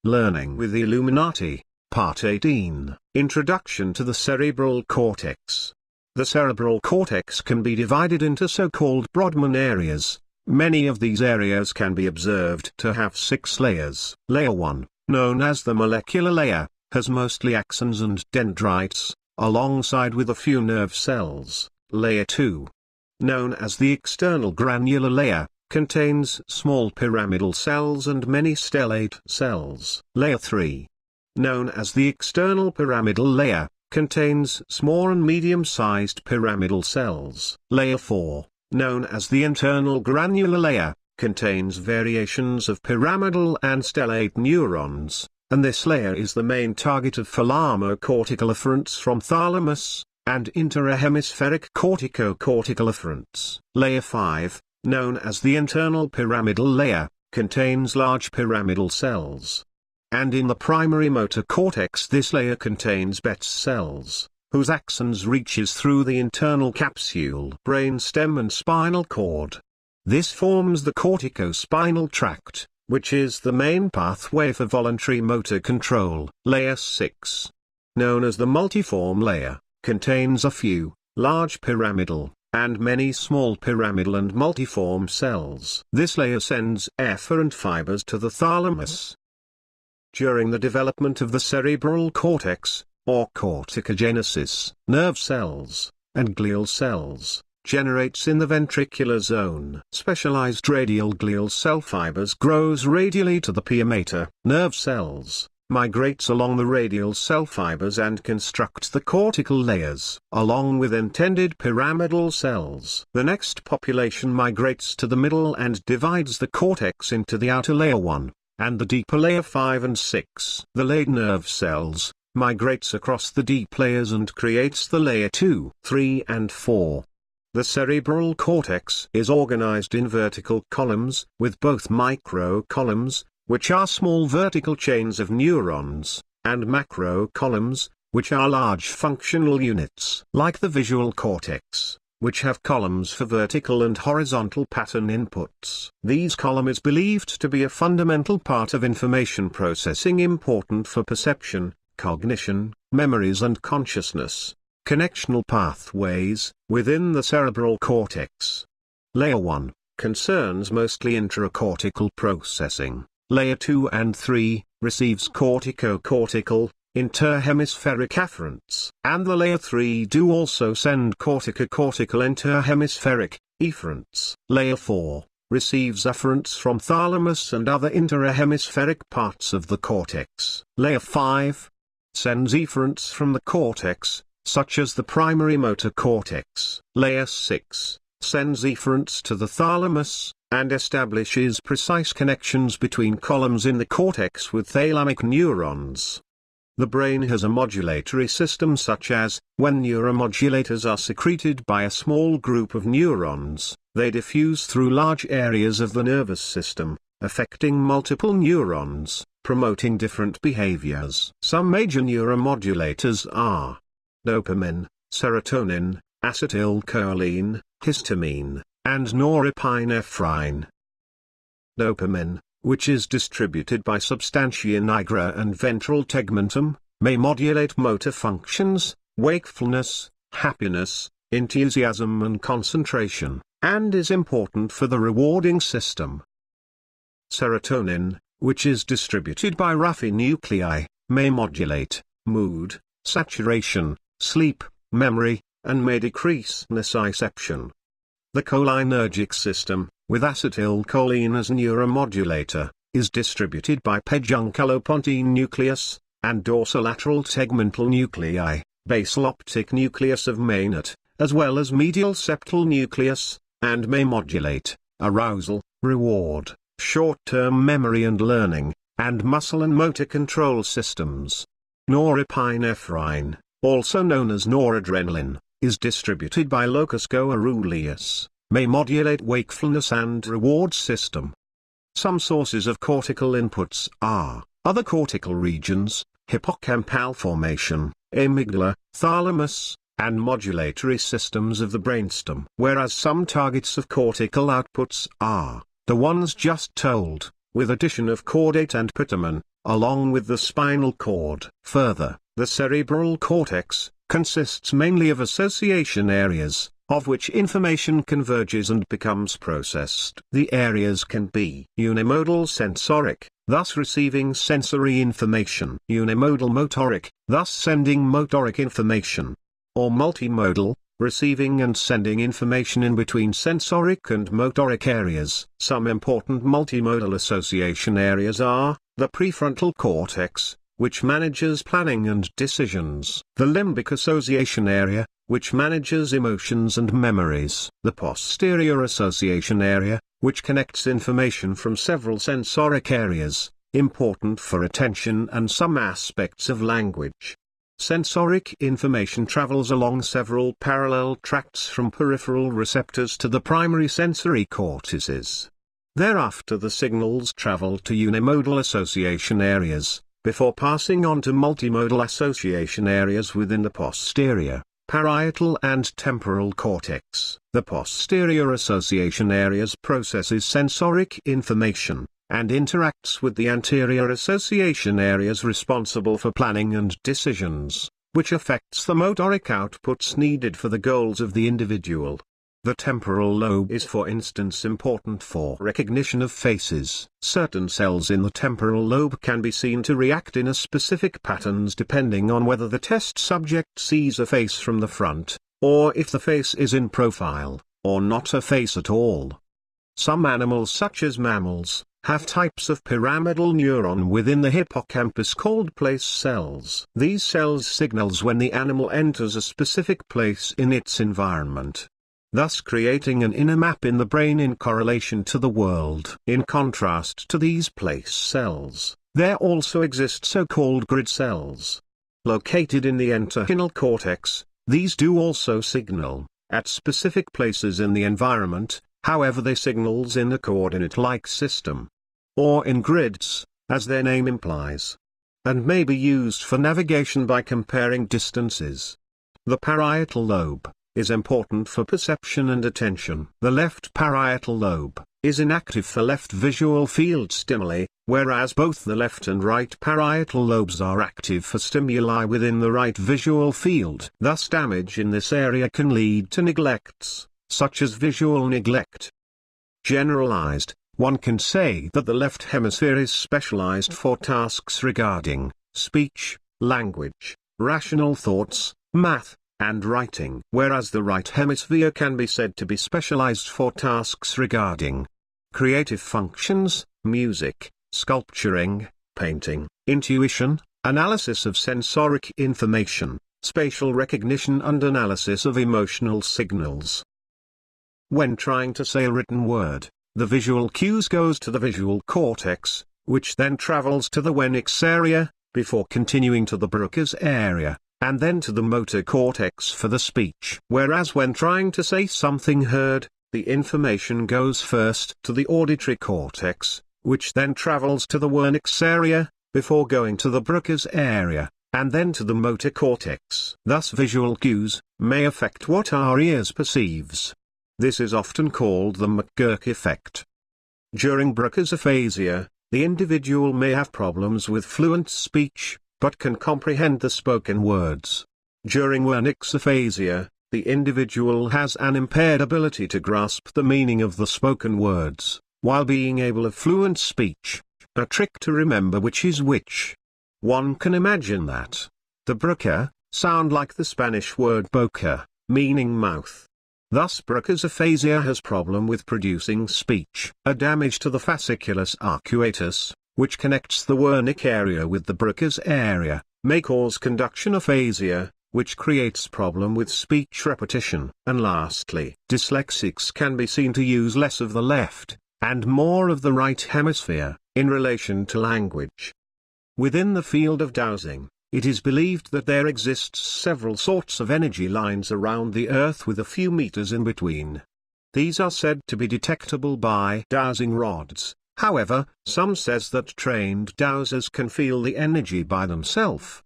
Learning with the Illuminati, Part 18, Introduction to the Cerebral Cortex. The cerebral cortex can be divided into so-called brodmann areas. Many of these areas can be observed to have 6 layers. Layer 1, known as the molecular layer, has mostly axons and dendrites, alongside with a few nerve cells. Layer 2, known as the external granular layer, contains small pyramidal cells and many stellate cells. Layer 3, known as the external pyramidal layer, contains small and medium-sized pyramidal cells. Layer 4, known as the internal granular layer, contains variations of pyramidal and stellate neurons, and this layer is the main target of thalamocortical afferents from thalamus, and interhemispheric corticocortical afferents. Layer 5, known as the internal pyramidal layer, contains large pyramidal cells. And in the primary motor cortex this layer contains Betz cells, whose axons reaches through the internal capsule, brainstem and spinal cord. This forms the corticospinal tract, which is the main pathway for voluntary motor control. Layer 6, known as the multiform layer, contains a few, large pyramidal, and many small pyramidal and multiform cells. This layer sends efferent fibers to the thalamus. During the development of the cerebral cortex, or corticogenesis, nerve cells, and glial cells, generates in the ventricular zone. Specialized radial glial cell fibers grows radially to the pia mater. Nerve cells, migrates along the radial cell fibers and construct the cortical layers, along with intended pyramidal cells. The next population migrates to the middle and divides the cortex into the outer layer 1, and the deeper layer 5 and 6. The late nerve cells, migrates across the deep layers and creates the layer 2, 3 and 4. The cerebral cortex is organized in vertical columns, with both microcolumns, which are small vertical chains of neurons, and macrocolumns, which are large functional units. Like the visual cortex, which have columns for vertical and horizontal pattern inputs. These columns is believed to be a fundamental part of information processing important for perception, cognition, memories and consciousness. Connectional pathways, within the cerebral cortex. Layer 1, concerns mostly intracortical processing. Layer 2 and 3, receives corticocortical, interhemispheric afferents. And the layer 3 do also send corticocortical interhemispheric, efferents. Layer 4, receives afferents from thalamus and other interhemispheric parts of the cortex. Layer 5, sends efferents from the cortex, such as the primary motor cortex. Layer 6, sends efferents to the thalamus, and establishes precise connections between columns in the cortex with thalamic neurons. The brain has a modulatory system such as, when neuromodulators are secreted by a small group of neurons, they diffuse through large areas of the nervous system, affecting multiple neurons, promoting different behaviors. Some major neuromodulators are dopamine, serotonin, acetylcholine, histamine, and norepinephrine. Dopamine, which is distributed by Substantia nigra and ventral tegmentum, may modulate motor functions, wakefulness, happiness, enthusiasm and concentration, and is important for the rewarding system. Serotonin, which is distributed by Raphe nuclei, may modulate mood, saturation, sleep, memory, and may decrease nociception. The cholinergic system, with acetylcholine as neuromodulator, is distributed by Pedunculopontine nucleus, and dorsolateral tegmental nuclei, basal optic nucleus of Maynard, as well as medial septal nucleus, and may modulate arousal, reward, short-term memory and learning, and muscle and motor control systems. Norepinephrine, also known as noradrenaline, is distributed by locus coeruleus, may modulate wakefulness and reward system. Some sources of cortical inputs are other cortical regions, hippocampal formation, amygdala, thalamus, and modulatory systems of the brainstem. Whereas some targets of cortical outputs are the ones just told, with addition of caudate and putamen, along with the spinal cord. Further, the cerebral cortex consists mainly of association areas, of which information converges and becomes processed. The areas can be unimodal sensoric, thus receiving sensory information; unimodal motoric, thus sending motoric information; or multimodal, receiving and sending information in between sensoric and motoric areas. Some important multimodal association areas are the prefrontal cortex, which manages planning and decisions; the limbic association area, which manages emotions and memories; the posterior association area, which connects information from several sensoric areas, important for attention and some aspects of language. Sensoric information travels along several parallel tracts from peripheral receptors to the primary sensory cortices. Thereafter the signals travel to unimodal association areas, before passing on to multimodal association areas within the posterior, parietal and temporal cortex. The posterior association areas processes sensoric information, and interacts with the anterior association areas responsible for planning and decisions, which affects the motoric outputs needed for the goals of the individual. The temporal lobe is for instance important for recognition of faces. Certain cells in the temporal lobe can be seen to react in a specific patterns depending on whether the test subject sees a face from the front, or if the face is in profile, or not a face at all. Some animals such as mammals have types of pyramidal neuron within the hippocampus called place cells. These cells signals when the animal enters a specific place in its environment, thus creating an inner map in the brain in correlation to the world. In contrast to these place cells, there also exist so-called grid cells. Located in the entorhinal cortex, these do also signal at specific places in the environment, however they signals in a coordinate-like system, or in grids, as their name implies, and may be used for navigation by comparing distances. The parietal lobe is important for perception and attention. The left parietal lobe is inactive for left visual field stimuli, whereas both the left and right parietal lobes are active for stimuli within the right visual field. Thus damage in this area can lead to neglects, such as visual neglect. Generalized, one can say that the left hemisphere is specialized for tasks regarding speech, language, rational thoughts, math, and writing, whereas the right hemisphere can be said to be specialized for tasks regarding creative functions, music, sculpturing, painting, intuition, analysis of sensoric information, spatial recognition and analysis of emotional signals. When trying to say a written word, the visual cues goes to the visual cortex, which then travels to the Wernicke's area, before continuing to the Broca's area, and then to the motor cortex for the speech. Whereas when trying to say something heard, the information goes first to the auditory cortex, which then travels to the Wernicke's area, before going to the Broca's area, and then to the motor cortex. Thus visual cues may affect what our ears perceives. This is often called the McGurk effect. During Brocas-afasia, the individual may have problems with fluent speech, but can comprehend the spoken words. During Wernicke's aphasia, the individual has an impaired ability to grasp the meaning of the spoken words, while being able of fluent speech, a trick to remember which is which. One can imagine that the Broca sound like the Spanish word boca, meaning mouth. Thus Brocas-afasia has problem with producing speech. A damage to the fasciculus arcuatus, which connects the Wernicke area with the Broca's area, may cause conduction aphasia, which creates problem with speech repetition. And lastly, dyslexics can be seen to use less of the left, and more of the right hemisphere, in relation to language. Within the field of dowsing, it is believed that there exists several sorts of energy lines around the Earth with a few meters in between. These are said to be detectable by dowsing rods. However, some says that trained dowsers can feel the energy by themselves.